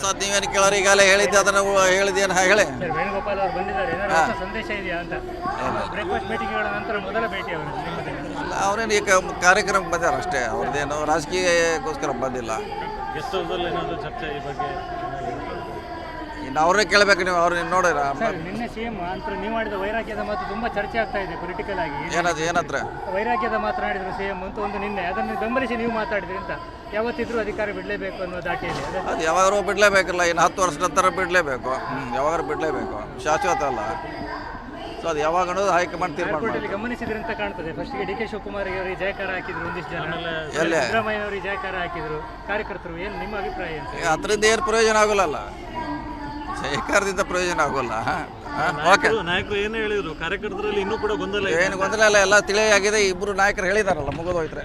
ಹೊಸದು ನೀವೇನು ಕೇಳೋರು ಈಗಾಗಲೇ ಹೇಳಿದ್ದೆ ಅದನ್ನು ಹೇಳಿದ್ದೇನು ಹೇಳಿ. ವೇಣುಗೋಪಾಲ್ ಅವರು ಬಂದಿದ್ದಾರೆ, ಏನಾದ್ರು ಹೊಸ ಸಂದೇಶ ಇದೆಯಾ ಅಂತ? ಬ್ರೇಕ್ಫಾಸ್ಟ್ ಮೀಟಿಂಗ್ಗಳ ನಂತರ ಮೊದಲ ಭೇಟಿ ಅವರು ನಿಮ್ಮದು? ಅವ್ರೇನು ಈಗ ಕಾರ್ಯಕ್ರಮಕ್ಕೆ ಬಂದಾರ ಅಷ್ಟೇ, ಅವ್ರದ್ದೇನು ರಾಜಕೀಯಕ್ಕೋಸ್ಕರ ಬಂದಿಲ್ಲ. ಗೆಸ್ಟ್ ಹೌಸಲ್ಲಿ ಏನಾದರೂ ಚರ್ಚೆ ಈ ಬಗ್ಗೆ? ಇನ್ನು ಅವ್ರನ್ನೇ ಕೇಳಬೇಕು, ನೀವು ಅವ್ರನ್ನ ನೋಡಿರ. ಸರ್, ನಿನ್ನೆ ಸಿಎಂ ಅಂತ ನೀವು ಮಾಡಿದ ವೈರಾಗ್ಯದ ಮಾತು ತುಂಬಾ ಚರ್ಚೆ ಆಗ್ತಾ ಇದೆ ಪೊಲಿಟಿಕಲ್ ಆಗಿ. ಏನತ್ರ ವೈರಾಗ್ಯದ ಮಾತನಾಡಿದ್ರು ಸಿಎಂ ಅಂತ ಒಂದು ನಿನ್ನೆ, ಅದನ್ನು ಬೆಂಬಲಿಸಿ ನೀವು ಮಾತಾಡಿದ್ರಿ ಅಂತ. ಯಾವತ್ತಿದ್ರೂ ಅಧಿಕಾರ ಬಿಡಲೇಬೇಕು ಅನ್ನೋ ದಾಟಿಯಲ್ಲಿ ಅದು ಯಾವಾಗಾರು ಬಿಡಲೇಬೇಕಲ್ಲ, ಇನ್ನು 10 ವರ್ಷದ ನಂತರ ಬಿಡಲೇಬೇಕು. ಯಾವಾಗಾರು ಬಿಡಲೇಬೇಕು, ಶಾಶ್ವತ ಅಲ್ಲ. ಸೊ ಅದು ಯಾವಾಗ ಅನ್ನೋದು ಹೈಕಮಾಂಡ್ ತೀರ್ಮಾನ ಏರ್ಪೋರ್ಟಲ್ಲಿ ಗಮನಿಸಿದ್ರೆ ಅಂತ ಕಾಣ್ತದೆ. ಫಸ್ಟ್ಗೆ ಡಿ ಕೆ ಶಿವಕುಮಾರ್ ಅವರಿಗೆ ಜಯಕಾರ ಹಾಕಿದ್ರು ಒಂದಿಷ್ಟು ಜನ, ಎಲ್ಲಿ ಸಿದ್ದರಾಮಯ್ಯ ಅವರಿಗೆ ಜಯಕಾರ ಹಾಕಿದ್ರು ಕಾರ್ಯಕರ್ತರು. ಏನು ನಿಮ್ಮ ಅಭಿಪ್ರಾಯ ಅಂತ? ಅದರಿಂದ ಏನು ಪ್ರಯೋಜನ ಆಗೋಲ್ಲ, ಸಹಕಾರದಿಂದ ಪ್ರಯೋಜನ ಆಗೋಲ್ಲ. ಓಕೆ, ನಾಯಕರು ಏನು ಹೇಳಿದ್ರು? ಕಾರ್ಯಕರ್ತರಲ್ಲಿ ಇನ್ನೂ ಕೂಡ ಗೊಂದಲ ಇದೆ. ಏನು ಗೊಂದಲ ಇಲ್ಲ, ಎಲ್ಲ ತಿಳಿಯಾಗಿದೆ. ಇಬ್ಬರು ನಾಯಕರು ಹೇಳಿದಾರಲ್ಲ, ಮುಗಿದೋಯ್ತಾರೆ.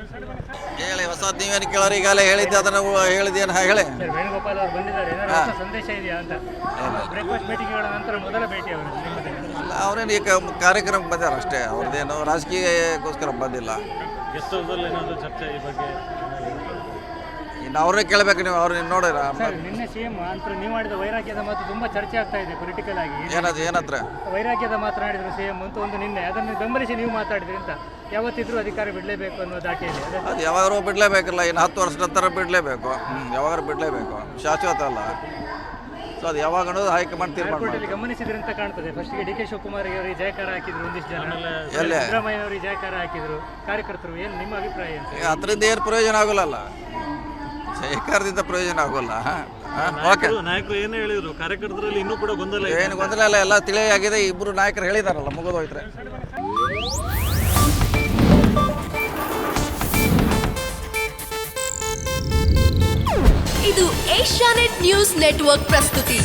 ಹೇಳಿ, ಹೊಸದು ನೀವೇನು ಕೇಳೋರು ಈಗಾಗಲೇ ಹೇಳಿದ್ದೆ ಅದನ್ನು ಹೇಳಿದ್ದೇನು ಹೇಳಿ. ವೇಣುಗೋಪಾಲ್ ಅವರು ಬಂದಿದ್ದಾರೆ, ಏನಾದ್ರು ಹೊಸ ಸಂದೇಶ ಇದೆಯಾ ಅಂತ? ಬ್ರೇಕ್ಫಾಸ್ಟ್ ಮೀಟಿಂಗ್ಗಳ ನಂತರ ಮೊದಲ ಭೇಟಿ ಅವರು ನಿಮ್ಮದು? ಅವ್ರೇನು ಈಗ ಕಾರ್ಯಕ್ರಮಕ್ಕೆ ಬಂದಾರ ಅಷ್ಟೇ, ಅವ್ರದ್ದೇನು ರಾಜಕೀಯಕ್ಕೋಸ್ಕರ ಬಂದಿಲ್ಲ. ಗೆಸ್ಟ್ ಹೌಸಲ್ಲಿ ಏನಾದರೂ ಚರ್ಚೆ ಈ ಬಗ್ಗೆ? ಇನ್ನು ಅವ್ರನ್ನೇ ಕೇಳಬೇಕು, ನೀವು ಅವ್ರನ್ನ ನೋಡಿರ. ಸರ್, ನಿನ್ನೆ ಸಿಎಂ ಅಂತ ನೀವು ಮಾಡಿದ ವೈರಾಗ್ಯದ ಮಾತು ತುಂಬಾ ಚರ್ಚೆ ಆಗ್ತಾ ಇದೆ ಪೊಲಿಟಿಕಲ್ ಆಗಿ. ಏನತ್ರ ವೈರಾಗ್ಯದ ಮಾತನಾಡಿದ್ರು ಸಿಎಂ ಅಂತ ಒಂದು ನಿನ್ನೆ, ಅದನ್ನು ಬೆಂಬಲಿಸಿ ನೀವು ಮಾತಾಡಿದ್ರಿ ಅಂತ. ಯಾವತ್ತಿದ್ರೂ ಅಧಿಕಾರ ಬಿಡಲೇಬೇಕು ಅನ್ನೋ ದಾಟಿಯಲ್ಲಿ ಅದು ಯಾವಾಗಾರು ಬಿಡಲೇಬೇಕಲ್ಲ, ಇನ್ನು 10 ವರ್ಷದ ನಂತರ ಬಿಡಲೇಬೇಕು. ಯಾವಾಗಾರು ಬಿಡಲೇಬೇಕು, ಶಾಶ್ವತ ಅಲ್ಲ. ಸೊ ಅದು ಯಾವಾಗ ಅನ್ನೋದು ಹೈಕಮಾಂಡ್ ತೀರ್ಮಾನ ಏರ್ಪೋರ್ಟಲ್ಲಿ ಗಮನಿಸಿದ್ರೆ ಅಂತ ಕಾಣ್ತದೆ. ಫಸ್ಟ್ಗೆ ಡಿ ಕೆ ಶಿವಕುಮಾರ್ ಅವರಿಗೆ ಜಯಕಾರ ಹಾಕಿದ್ರು ಒಂದಿಷ್ಟು ಜನ, ಎಲ್ಲಿ ಸಿದ್ದರಾಮಯ್ಯ ಅವರಿಗೆ ಜಯಕಾರ ಹಾಕಿದ್ರು ಕಾರ್ಯಕರ್ತರು. ಏನು ನಿಮ್ಮ ಅಭಿಪ್ರಾಯ ಅಂತ? ಅದರಿಂದ ಏನು ಪ್ರಯೋಜನ ಆಗೋಲ್ಲ, ಸಹಕಾರದಿಂದ ಪ್ರಯೋಜನ ಆಗೋಲ್ಲ. ಓಕೆ, ನಾಯಕರು ಏನು ಹೇಳಿದ್ರು? ಕಾರ್ಯಕರ್ತರಲ್ಲಿ ಇನ್ನೂ ಕೂಡ ಗೊಂದಲ ಇದೆ. ಏನು ಗೊಂದಲ ಇಲ್ಲ, ಎಲ್ಲ ತಿಳಿಯಾಗಿದೆ. ಇಬ್ಬರು ನಾಯಕರು ಹೇಳಿದಾರಲ್ಲ, ಮುಗಿದೋಯ್ತಾರೆ. ಇದು ಏಷ್ಯಾನೆಟ್ ನ್ಯೂಸ್ ನೆಟ್ವರ್ಕ್ ಪ್ರಸ್ತುತಿ.